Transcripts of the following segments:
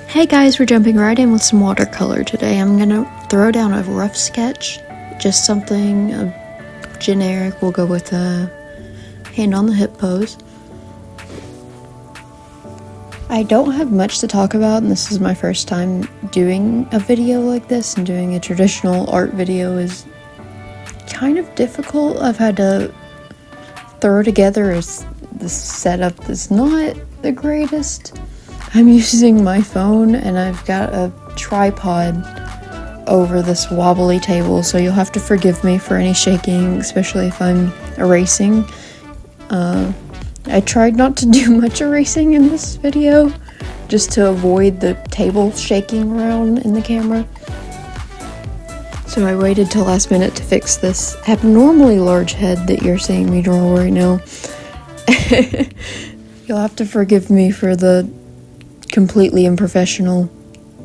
Hey guys, we're jumping right in with some watercolor today. I'm gonna throw down a rough sketch, just something generic. We'll go with a hand on the hip pose. I don't have much to talk about, and this is my first time doing a video like this, and doing a traditional art video is kind of difficult. I've had to throw together this setup that's not the greatest. I'm using my phone and I've got a tripod over this wobbly table, so you'll have to forgive me for any shaking, especially if I'm erasing. I tried not to do much erasing in this video, just to avoid the table shaking around in the camera. So I waited till last minute to fix this abnormally large head that you're seeing me draw right now. You'll have to forgive me for the completely unprofessional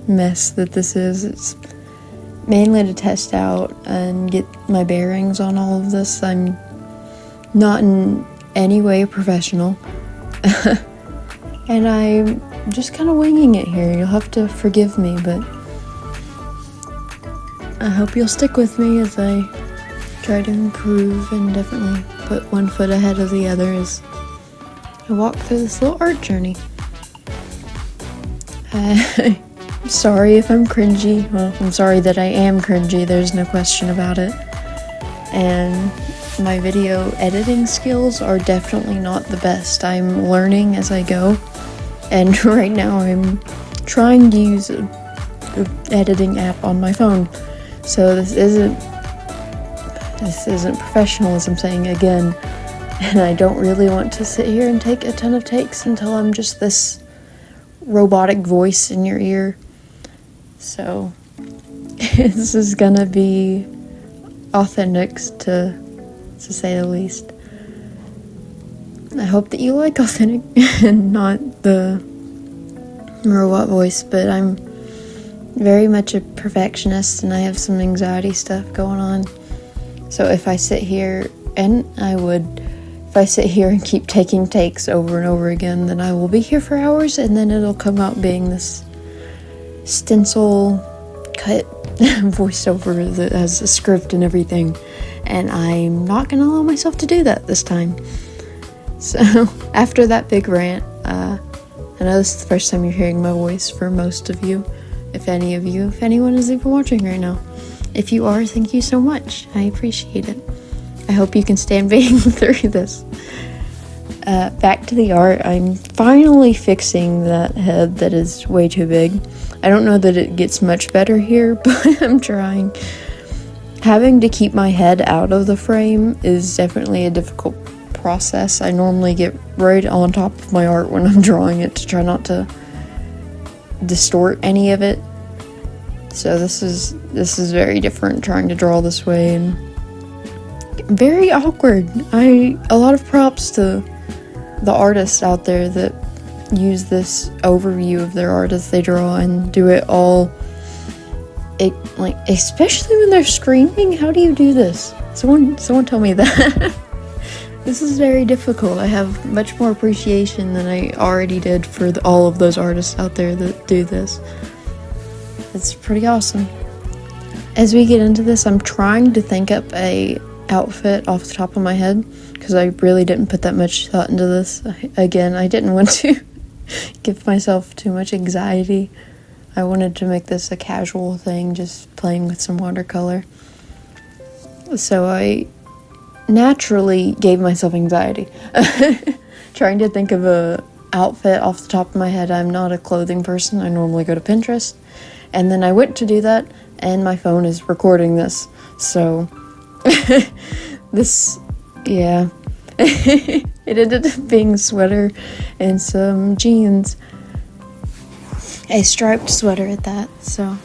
mess that this is. It's mainly to test out and get my bearings on all of this. I'm not in any way professional. And I'm just kind of winging it here. You'll have to forgive me, but I hope you'll stick with me as I try to improve and definitely put one foot ahead of the other as I walk through this little art journey. I'm sorry if I'm cringy. Well, I'm sorry that I am cringy, there's no question about it. And my video editing skills are definitely not the best. I'm learning as I go, and right now I'm trying to use an editing app on my phone. So this isn't professional, as I'm saying again, and I don't really want to sit here and take a ton of takes until I'm just this robotic voice in your ear. So this is gonna be authentic, to say the least. I hope that you like authentic and not the robot voice, but I'm very much a perfectionist and I have some anxiety stuff going on. So if I sit here and keep taking takes over and over again, then I will be here for hours, and then it'll come out being this stencil cut voiceover that has a script and everything, and I'm not gonna allow myself to do that this time. So after that big rant, I know this is the first time you're hearing my voice for most of you, if anyone is even watching right now. If you are, thank you so much. I appreciate it. I hope you can stand being through this. Back to the art. I'm finally fixing that head that is way too big. I don't know that it gets much better here, but I'm trying. Having to keep my head out of the frame is definitely a difficult process. I normally get right on top of my art when I'm drawing it to try not to distort any of it. So this is very different, trying to draw this way, and very awkward. A lot of props to the artists out there that use this overview of their art as they draw and do it all, especially when they're screaming. How do you do this? Someone tell me that. This is very difficult. I have much more appreciation than I already did for all of those artists out there that do this. It's pretty awesome. As we get into this, I'm trying to think up a outfit off the top of my head, because I really didn't put that much thought into this. Again, I didn't want to give myself too much anxiety. I wanted to make this a casual thing, just playing with some watercolor. So I naturally gave myself anxiety. Trying to think of a outfit off the top of my head. I'm not a clothing person. I normally go to Pinterest. And then I went to do that, and my phone is recording this. So yeah. It ended up being a sweater and some jeans. A striped sweater at that, so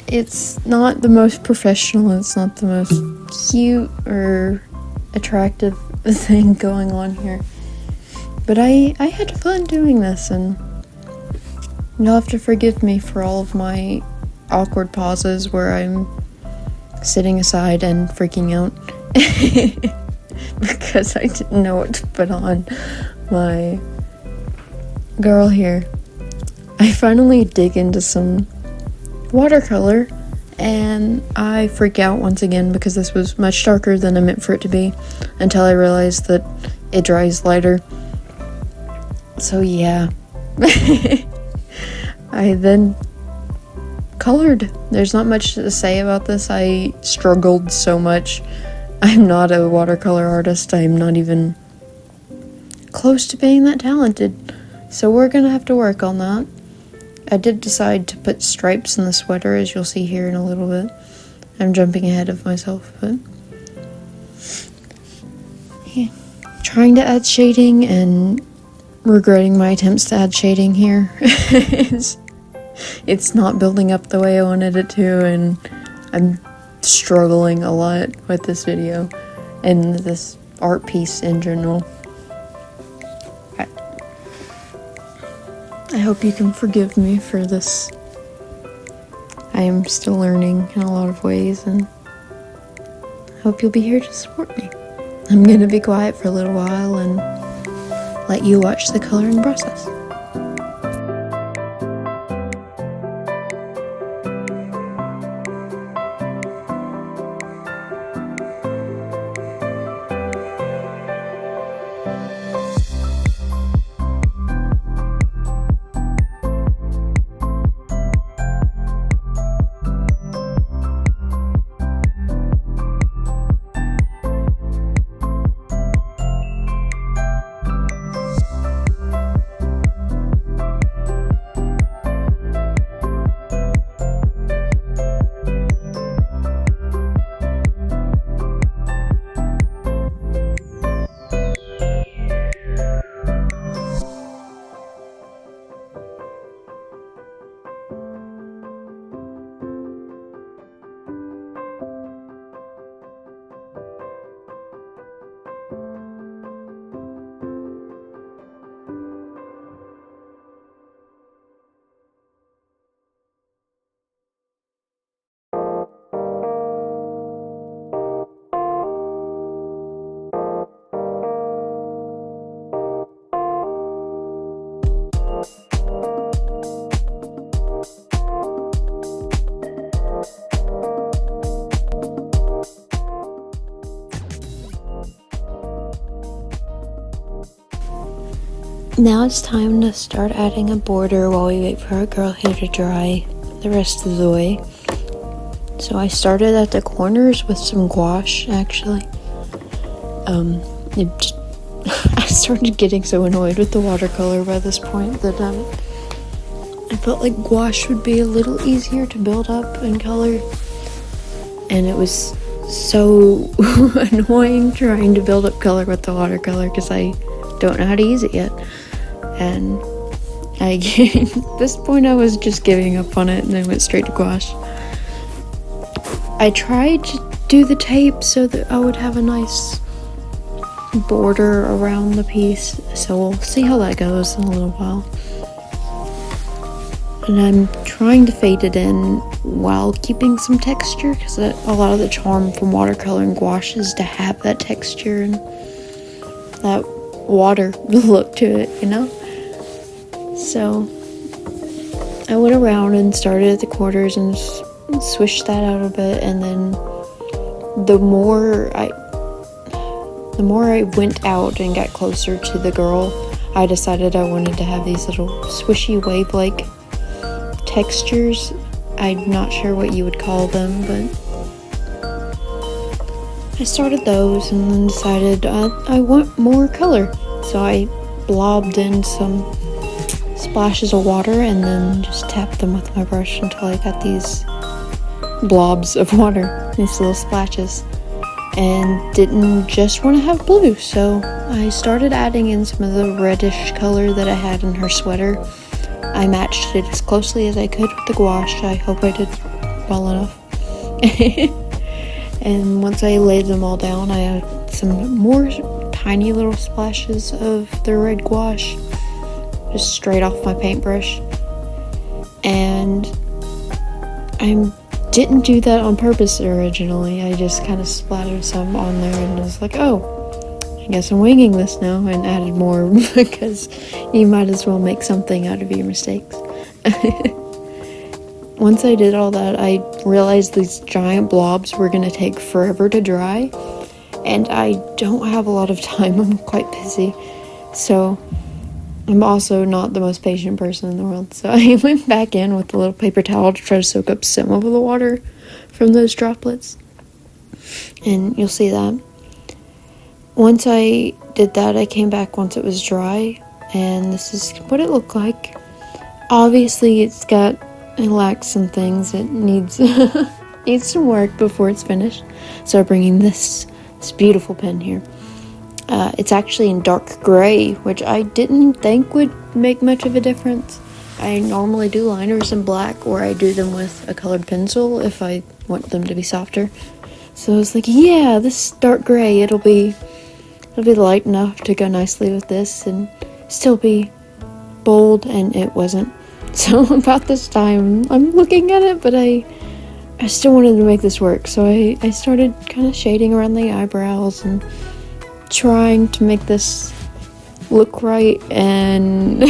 it's not the most professional, it's not the most cute or attractive thing going on here. But I had fun doing this, and you'll have to forgive me for all of my awkward pauses where I'm sitting aside and freaking out. Because I didn't know what to put on my girl here. I finally dig into some watercolor, and I freak out once again because this was much darker than I meant for it to be, until I realized that it dries lighter. So yeah. I then colored. There's not much to say about this. I struggled so much. I'm not a watercolor artist. I'm not even close to being that talented. So we're gonna have to work on that. I did decide to put stripes in the sweater, as you'll see here in a little bit. I'm jumping ahead of myself, but yeah. Trying to add shading and regretting my attempts to add shading here. It's not building up the way I wanted it to, and I'm struggling a lot with this video and this art piece in general. I hope you can forgive me for this. I am still learning in a lot of ways, and I hope you'll be here to support me. I'm gonna be quiet for a little while and let you watch the coloring process. Now it's time to start adding a border while we wait for our girl hair to dry the rest of the way. So I started at the corners with some gouache, actually. I started getting so annoyed with the watercolor by this point that I felt like gouache would be a little easier to build up and color. And it was so annoying trying to build up color with the watercolor because I don't know how to use it yet. And at this point I was just giving up on it and then went straight to gouache. I tried to do the tape so that I would have a nice border around the piece, so we'll see how that goes in a little while. And I'm trying to fade it in while keeping some texture, because a lot of the charm from watercolor and gouache is to have that texture and that water look to it, you know? So I went around and started at the corners and swished that out a bit, and then the more I went out and got closer to the girl, I decided I wanted to have these little swishy wave-like textures. I'm not sure what you would call them, but I started those and then decided I want more color. So I blobbed in some splashes of water and then just tapped them with my brush until I got these blobs of water, these little splashes, and didn't just want to have blue, so I started adding in some of the reddish color that I had in her sweater. I matched it as closely as I could with the gouache. I hope I did well enough. And once I laid them all down, I had some more tiny little splashes of the red gouache just straight off my paintbrush. And I didn't do that on purpose originally. I just kind of splattered some on there and was like, oh, I guess I'm winging this now, and added more because you might as well make something out of your mistakes. Once I did all that, I realized these giant blobs were going to take forever to dry, and I don't have a lot of time. I'm quite busy, so I'm also not the most patient person in the world. So I went back in with a little paper towel to try to soak up some of the water from those droplets, and you'll see that. Once I did that, I came back once it was dry, and this is what it looked like. Obviously, it lacks some things. It needs some work before it's finished. So I'm bringing this beautiful pen here. It's actually in dark gray, which I didn't think would make much of a difference. I normally do liners in black, or I do them with a colored pencil if I want them to be softer. So I was like, yeah, this dark gray, it'll be light enough to go nicely with this and still be bold, and it wasn't. So about this time, I'm looking at it, but I still wanted to make this work. So I started kind of shading around the eyebrows and trying to make this look right, and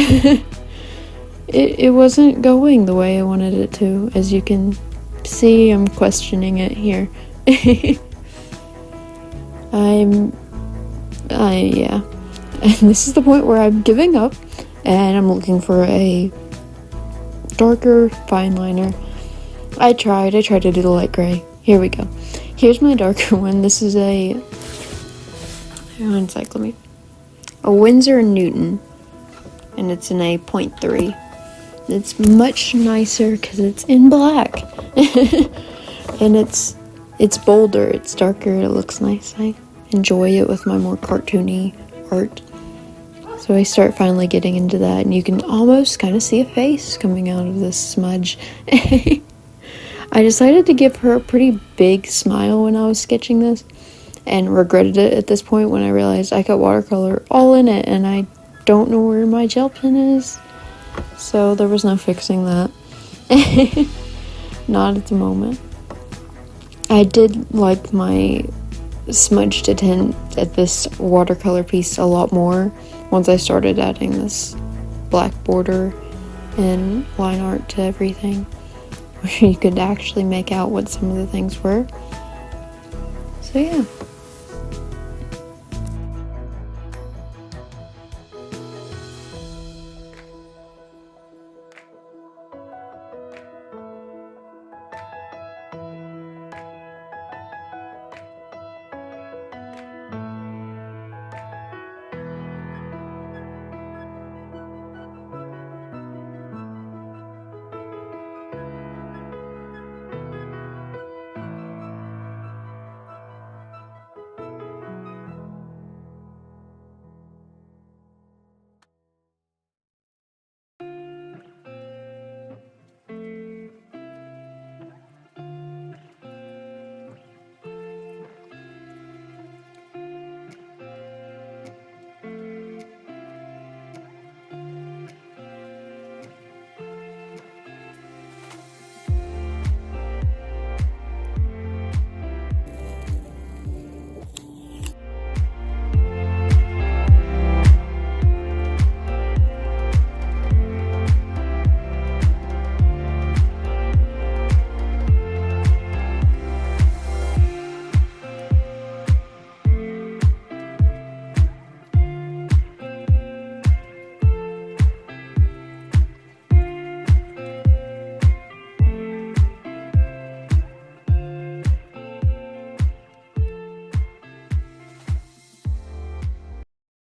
it wasn't going the way I wanted it to. As you can see, I'm questioning it here. Yeah. And this is the point where I'm giving up, and I'm looking for a darker fine liner. I tried to do the light gray. Here we go. Here's my darker one. This is a Winsor & Newton, and it's in a 0.3. It's much nicer because it's in black. And it's bolder, it's darker, it looks nice. I enjoy it with my more cartoony art. So I start finally getting into that, and you can almost kind of see a face coming out of this smudge. I decided to give her a pretty big smile when I was sketching this, and regretted it at this point when I realized I got watercolor all in it, and I don't know where my gel pen is. So there was no fixing that. Not at the moment. I did like my smudge to tint at this watercolor piece a lot more once I started adding this black border and line art to everything, where you could actually make out what some of the things were. So yeah.